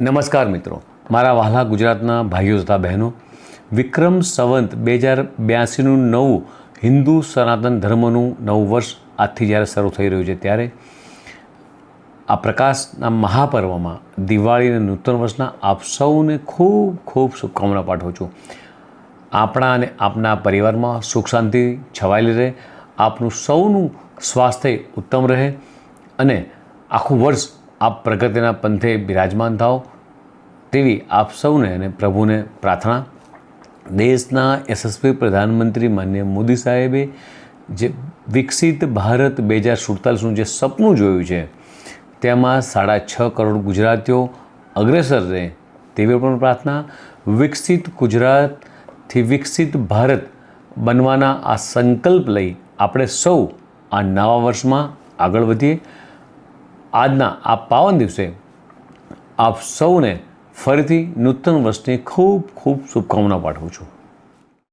નમસ્કાર મિત્રો, મારા વહાલા ગુજરાતના ભાઈઓ તથા બહેનો, વિક્રમ સંવત 2082નું નવું હિન્દુ સનાતન ધર્મનું નવું વર્ષ આજથી જ્યારે શરૂ થઈ રહ્યું છે ત્યારે આ પ્રકાશના મહાપર્વમાં દિવાળી અને નૂતન વર્ષના આપ સૌને ખૂબ ખૂબ શુભકામના પાઠવું છું. આપણા અને આપના પરિવારમાં સુખ શાંતિ છવાયેલી રહે, આપનું સૌનું સ્વાસ્થ્ય ઉત્તમ રહે અને આખું વર્ષ આપ પ્રગતિના પંથે બિરાજમાન થાઓ તેવી આપ સૌને અને પ્રભુને પ્રાર્થના. દેશના યશસ્વી પ્રધાનમંત્રી માનનીય મોદી સાહેબે જે વિકસિત ભારત 2047નું જે સપનું જોયું છે તેમાં 6.5 કરોડ ગુજરાતીઓ અગ્રેસર રહે તેવી પણ પ્રાર્થના. વિકસિત ગુજરાતથી વિકસિત ભારત બનવાના આ સંકલ્પ લઈ આપણે સૌ આ નવા વર્ષમાં આગળ વધીએ. આજના આ પાવન દિવસે આપ સૌને ફરીથી નૂતન વર્ષની ખૂબ ખૂબ શુભકામના પાઠવું છું.